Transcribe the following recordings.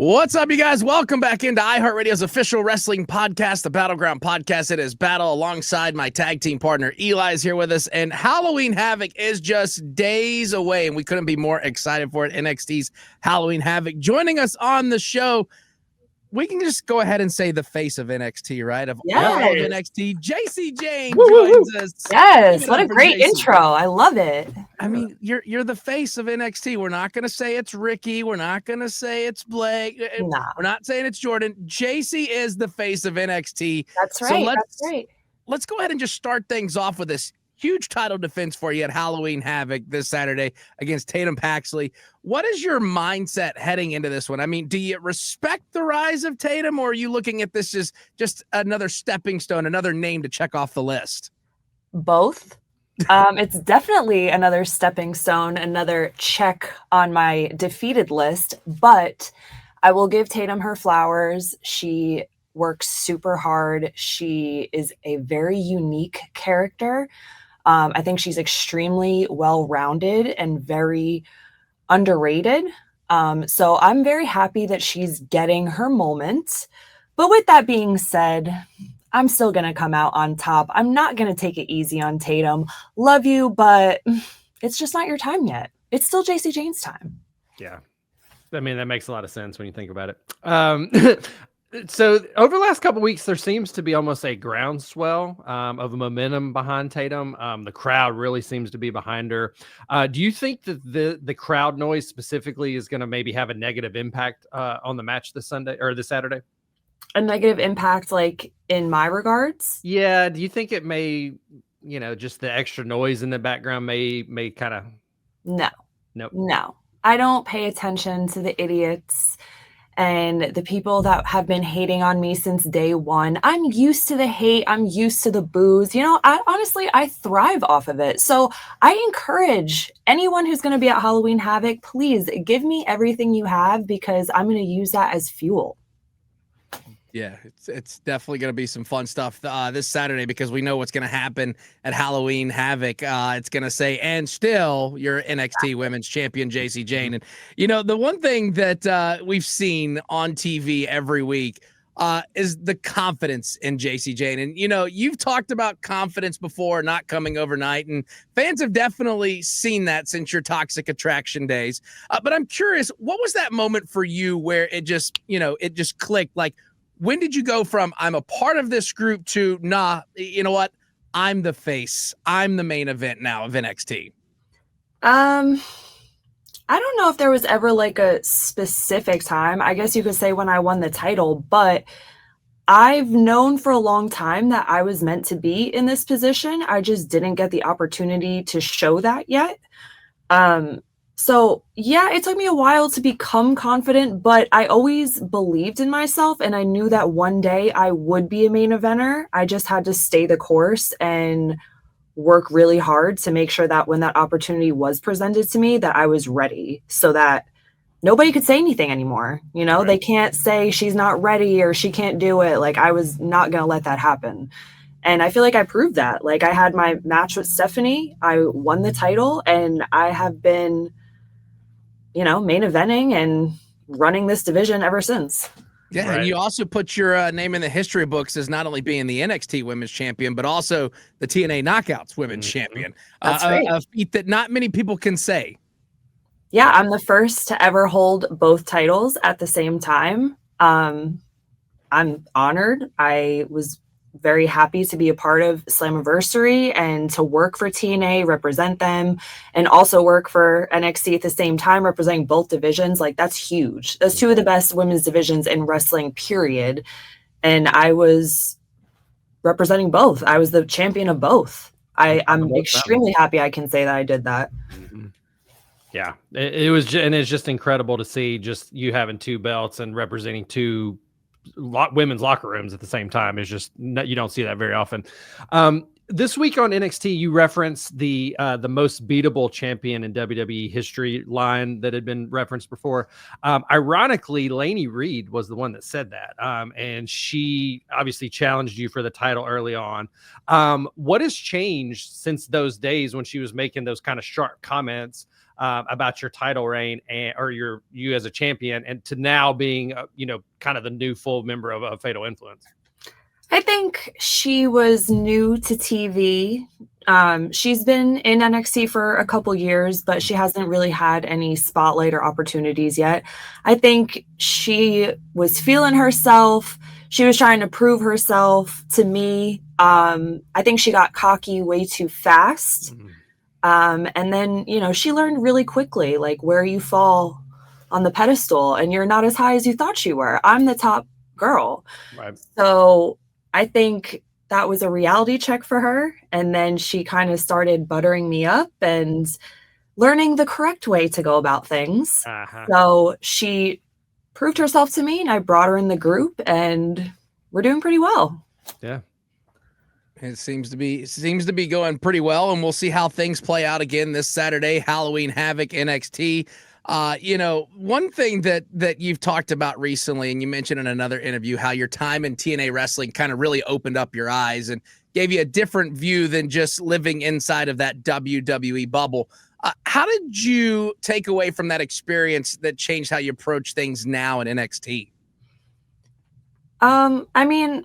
What's up, you guys? Welcome back into iHeartRadio's official wrestling podcast, the Battleground podcast. It is Battle alongside my tag team partner. Eli is here with us, and Halloween Havoc is just days away, and we couldn't be more excited for it. NXT's Halloween Havoc joining us on the show. We can just go ahead and say the face of NXT, right? Of all of NXT, Jacy Jayne joins us. Yes, what a great intro. I love it. I mean, you're the face of NXT. We're not going to say it's Ricky. We're not going to say it's Blake. Nah. We're not saying it's Jordan. Jacy is the face of NXT. That's right. Let's go ahead and just start things off with this huge title defense for you at Halloween Havoc this Saturday against Tatum Paxley. What is your mindset heading into this one? I mean, do you respect the rise of Tatum, or are you looking at this as just another stepping stone, another name to check off the list? Both. It's definitely another stepping stone, another check on my defeated list, but I will give Tatum her flowers. She works super hard. She is a very unique character. I think she's extremely well-rounded and very underrated. So I'm very happy that she's getting her moment. But with that being said, I'm still going to come out on top. I'm not going to take it easy on Tatum. Love you, but it's just not your time yet. It's still Jacy Jayne's time. Yeah. I mean, that makes a lot of sense when you think about it. So over the last couple of weeks, there seems to be almost a groundswell of momentum behind Tatum. The crowd really seems to be behind her. Do you think that the crowd noise specifically is going to maybe have a negative impact on the match this Sunday or this Saturday? A negative impact, like in my regards? Yeah. Do you think it may, just the extra noise in the background may kind of? No. I don't pay attention to the idiots and the people that have been hating on me since day one. I'm used to the hate. I'm used to the boos. I thrive off of it. So I encourage anyone who's going to be at Halloween Havoc, please give me everything you have, because I'm going to use that as fuel. Yeah, it's definitely going to be some fun stuff this Saturday, because we know what's going to happen at Halloween Havoc. It's going to say, and still your NXT Women's Champion, Jacy Jayne. And, the one thing that we've seen on TV every week is the confidence in Jacy Jayne. And, you've talked about confidence before, not coming overnight. And fans have definitely seen that since your Toxic Attraction days. But I'm curious, what was that moment for you where it just clicked? Like, when did you go from I'm a part of this group to, nah, you know what? I'm the face. I'm the main event now of NXT. I don't know if there was ever like a specific time. I guess you could say when I won the title, but I've known for a long time that I was meant to be in this position. I just didn't get the opportunity to show that yet. So yeah, it took me a while to become confident, but I always believed in myself, and I knew that one day I would be a main eventer. I just had to stay the course and work really hard to make sure that when that opportunity was presented to me, that I was ready, so that nobody could say anything anymore. Right. They can't say she's not ready or she can't do it. Like, I was not going to let that happen. And I feel like I proved that. Like, I had my match with Stephanie, I won the title, and I have been main eventing and running this division ever since. Yeah, right. And you also put your name in the history books as not only being the NXT Women's Champion, but also the TNA Knockouts Women's Champion. That's right. A feat that not many people can say. Yeah, I'm the first to ever hold both titles at the same time. I'm honored. I was very happy to be a part of Slammiversary and to work for TNA, represent them, and also work for NXT at the same time, representing both divisions. Like, that's huge. That's two of the best women's divisions in wrestling, period. And I was representing both. I was the champion of both. I'm extremely happy I can say that I did that. Mm-hmm. Yeah, it was, and it's just incredible to see just you having two belts and representing two women's locker rooms at the same time. Is just, you don't see that very often. This week on NXT, you referenced the most beatable champion in WWE history line that had been referenced before. Ironically, Lainey Reed was the one that said that, and she obviously challenged you for the title early on. What has changed since those days when she was making those kind of sharp comments? about your title reign or you as a champion, and to now being, kind of the new full member of Fatal Influence? I think she was new to TV. She's been in NXT for a couple years, but she hasn't really had any spotlight or opportunities yet. I think she was feeling herself. She was trying to prove herself to me. I think she got cocky way too fast. And then, she learned really quickly, like, where you fall on the pedestal and you're not as high as you thought you were. I'm the top girl. Right. So I think that was a reality check for her. And then she kind of started buttering me up and learning the correct way to go about things. So she proved herself to me, and I brought her in the group, and we're doing pretty well. Yeah. It seems to be going pretty well, and we'll see how things play out again this Saturday, Halloween Havoc NXT. One thing that you've talked about recently, and you mentioned in another interview, how your time in TNA wrestling kind of really opened up your eyes and gave you a different view than just living inside of that WWE bubble. How did you take away from that experience that changed how you approach things now in NXT? I mean,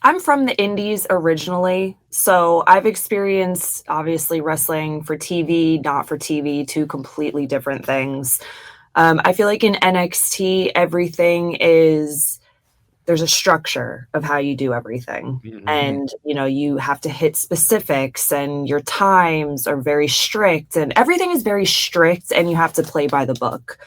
I'm from the Indies originally, so I've experienced, obviously, wrestling for TV, not for TV, two completely different things. I feel like in NXT, there's a structure of how you do everything. And, you have to hit specifics, and your times are very strict, and everything is very strict, and you have to play by the book.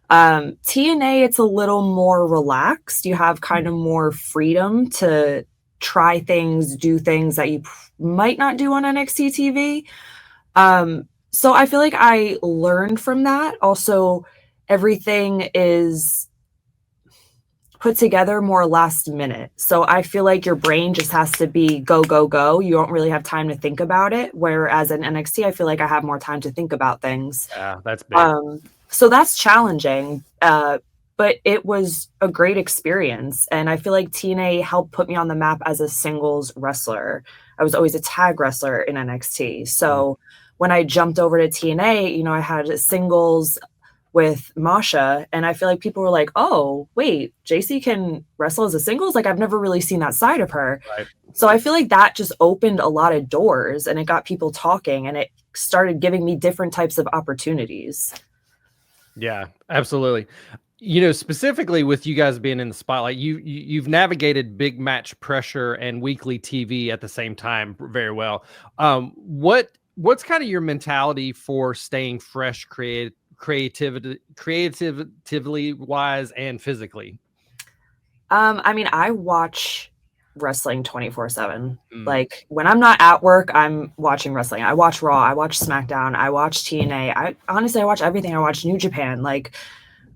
TNA, it's a little more relaxed. You have kind of more freedom to try things, do things that you might not do on NXT TV. So I feel like I learned from that. Also, everything is put together more last minute. So I feel like your brain just has to be go, go, go. You don't really have time to think about it. Whereas in NXT, I feel like I have more time to think about things. Yeah, that's big. So that's challenging. But it was a great experience. And I feel like TNA helped put me on the map as a singles wrestler. I was always a tag wrestler in NXT. So when I jumped over to TNA, I had singles with Masha, and I feel like people were like, oh, wait, Jacy can wrestle as a singles? Like, I've never really seen that side of her. Right. So I feel like that just opened a lot of doors, and it got people talking, and it started giving me different types of opportunities. Yeah, absolutely. Specifically with you guys being in the spotlight, you've navigated big match pressure and weekly TV at the same time very well. What's kind of your mentality for staying fresh, creatively wise and physically? I watch wrestling 24/7. Like, when I'm not at work, I'm watching wrestling. I watch Raw, I watch SmackDown, I watch TNA. I watch everything. I watch New Japan. Like,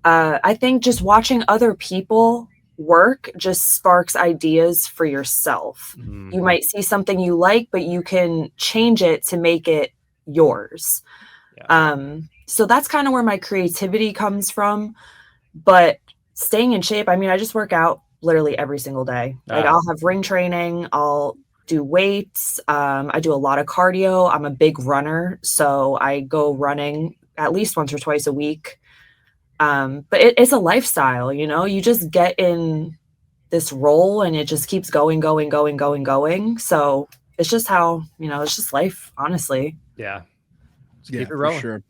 I think just watching other people work just sparks ideas for yourself. You might see something you like, but you can change it to make it yours. So that's kind of where my creativity comes from. But staying in shape, I just work out literally every single day. Like, I'll have ring training, I'll do weights, I do a lot of cardio. I'm a big runner, so I go running at least once or twice a week. But it's a lifestyle, you just get in this role and it just keeps going. So it's just how, it's just life, honestly. Yeah. Keep it rolling. For sure.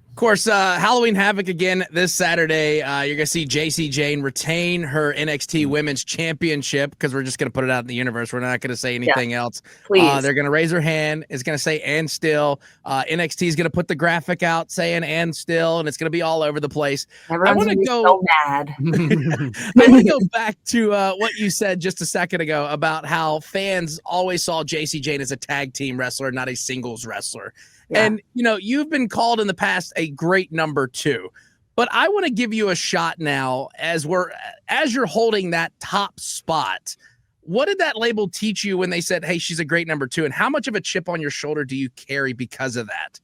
Of course, Halloween Havoc again this Saturday. You're going to see Jacy Jayne retain her NXT Women's Championship, because we're just going to put it out in the universe. We're not going to say anything else. Please. They're going to raise her hand. It's going to say "and still." NXT is going to put the graphic out saying "and still," and it's going to be all over the place. Everyone's going to be so mad. I want to go back to what you said just a second ago about how fans always saw Jacy Jayne as a tag team wrestler, not a singles wrestler. Yeah. And, you've been called in the past a great number 2, but I want to give you a shot now as you're holding that top spot. What did that label teach you when they said, hey, she's a great number 2? And how much of a chip on your shoulder do you carry because of that?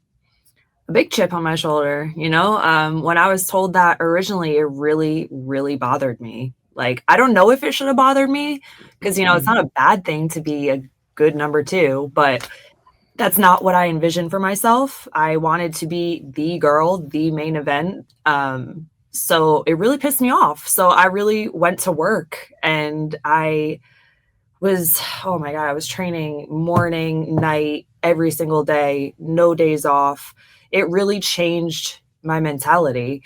A big chip on my shoulder. When I was told that originally, it really, really bothered me. Like, I don't know if it should have bothered me, because, it's not a bad thing to be a good number 2, but That's not what I envisioned for myself. I wanted to be the girl, the main event. So it really pissed me off. So I really went to work and I was, oh my God, I was training morning, night, every single day, no days off. It really changed my mentality.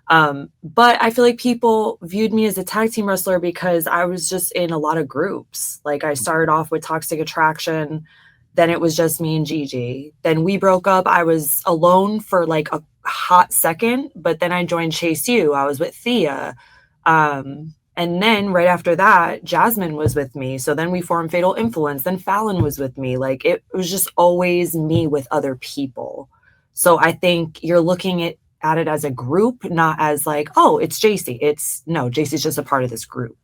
But I feel like people viewed me as a tag team wrestler because I was just in a lot of groups. Like I started off with Toxic Attraction, then it was just me and Gigi. Then we broke up. I was alone for like a hot second, but then I joined Chase U. I was with Thea. And then right after that, Jasmine was with me. So then we formed Fatal Influence. Then Fallon was with me. Like it was just always me with other people. So I think you're looking at it as a group, not as like, oh, it's Jacy. Jacy's just a part of this group.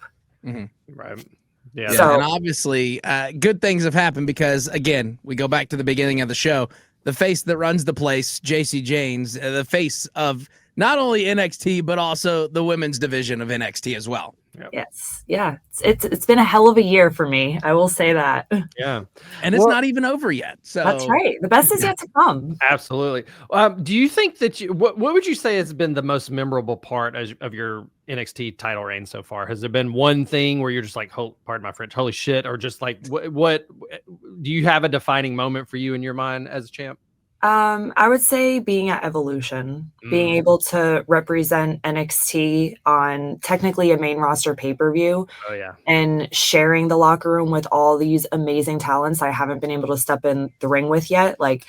Mm-hmm. Right. Yeah. So, and obviously, good things have happened because, again, we go back to the beginning of the show. The face that runs the place, Jacy Jayne's the face of not only NXT, but also the women's division of NXT as well. Yep. Yes. Yeah. It's been a hell of a year for me. I will say that. Yeah. And it's not even over yet. So that's right. The best is yet to come. Absolutely. Do you think that what would you say has been the most memorable part of your NXT title reign so far? Has there been one thing where you're just like, pardon my French, holy shit, or just like what do you have a defining moment for you in your mind as a champ? I would say being at Evolution, being able to represent NXT on technically a main roster pay-per-view. Oh yeah. And sharing the locker room with all these amazing talents I haven't been able to step in the ring with yet. Like,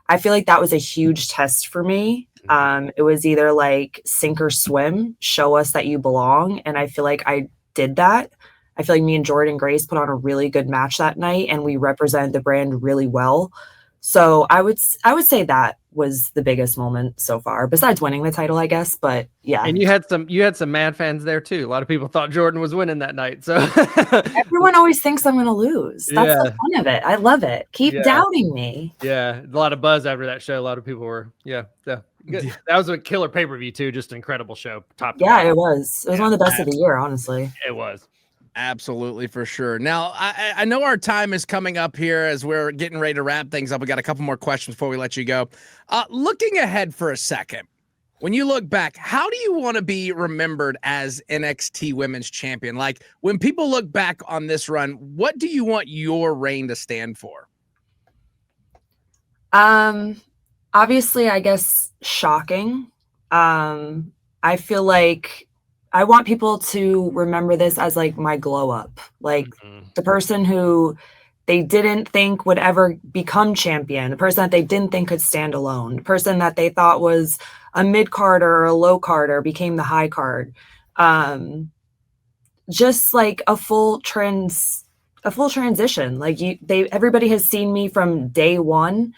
I feel like that was a huge test for me. It was either like sink or swim, show us that you belong. And I feel like I did that. I feel like me and Jordan Grace put on a really good match that night and we represented the brand really well. So I would say that was the biggest moment so far, besides winning the title, I guess. But yeah. And you had some mad fans there too. A lot of people thought Jordan was winning that night. So everyone always thinks I'm going to lose. That's the fun of it. I love it. Keep doubting me. Yeah, a lot of buzz after that show. A lot of people were good. That was a killer pay-per-view too. Just an incredible show. Top. Yeah, it was. It was one of the best of the year, honestly. It was. Absolutely, for sure. Now, I know our time is coming up here as we're getting ready to wrap things up. We got a couple more questions before we let you go. Looking ahead for a second, when you look back, how do you want to be remembered as NXT Women's Champion? Like, when people look back on this run, what do you want your reign to stand for? Obviously, I guess shocking. I feel like I want people to remember this as like my glow up, like the person who they didn't think would ever become champion, the person that they didn't think could stand alone, the person that they thought was a mid card or a low card became the high card. Just like a full transition. Like everybody has seen me from day one.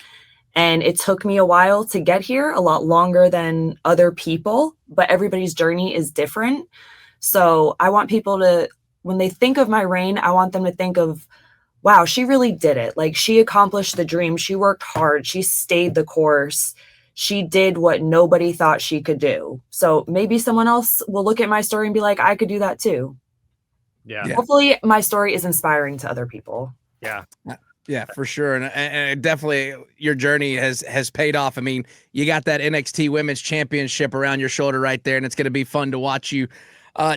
And it took me a while to get here, a lot longer than other people, but everybody's journey is different. So I want people to, when they think of my reign, I want them to think of, wow, she really did it. Like she accomplished the dream. She worked hard. She stayed the course. She did what nobody thought she could do. So maybe someone else will look at my story and be like, I could do that too. Yeah. Hopefully my story is inspiring to other people. Yeah. Yeah, for sure. And definitely your journey has paid off. I mean, you got that NXT Women's Championship around your shoulder right there, and it's going to be fun to watch you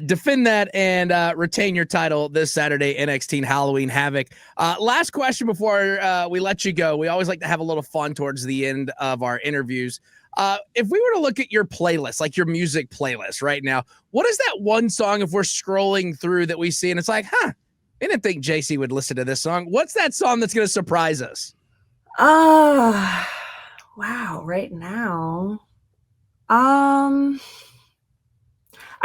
defend that and retain your title this Saturday, NXT Halloween Havoc. Last question before we let you go. We always like to have a little fun towards the end of our interviews. If we were to look at your playlist, like your music playlist right now, what is that one song if we're scrolling through that we see and it's like, I didn't think Jacy would listen to this song. What's that song that's going to surprise us? Wow. Right now. I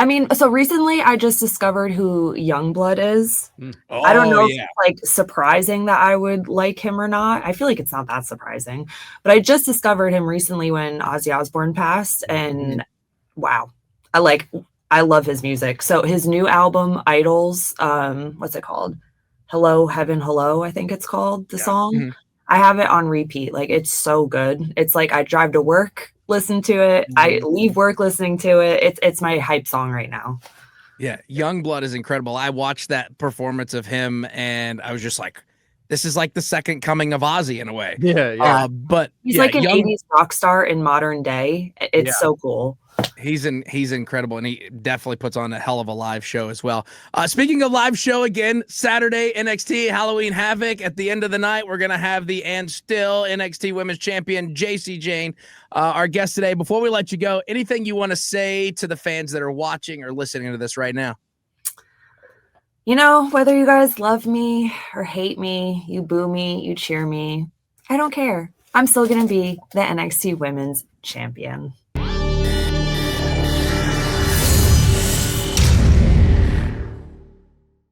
mean, so recently I just discovered who Youngblood is. Oh, I don't know if it's like surprising that I would like him or not. I feel like it's not that surprising, but I just discovered him recently when Ozzy Osbourne passed, and wow, I love his music. So his new album, Idols, what's it called? Hello, Heaven, Hello, I think it's called, the song. Mm-hmm. I have it on repeat. Like, it's so good. It's like I drive to work, listen to it. I leave work listening to it. It's my hype song right now. Yeah, Youngblood is incredible. I watched that performance of him, and I was just like, this is like the second coming of Ozzy in a way. Yeah. But he's like an 80s rock star in modern day. It's so cool. He's incredible, and he definitely puts on a hell of a live show as well. Speaking of live show, again, Saturday, NXT Halloween Havoc. At the end of the night, we're going to have the and still NXT Women's Champion, Jacy Jayne, our guest today. Before we let you go, anything you want to say to the fans that are watching or listening to this right now? You know, whether you guys love me or hate me, you boo me, you cheer me, I don't care. I'm still going to be the NXT Women's Champion.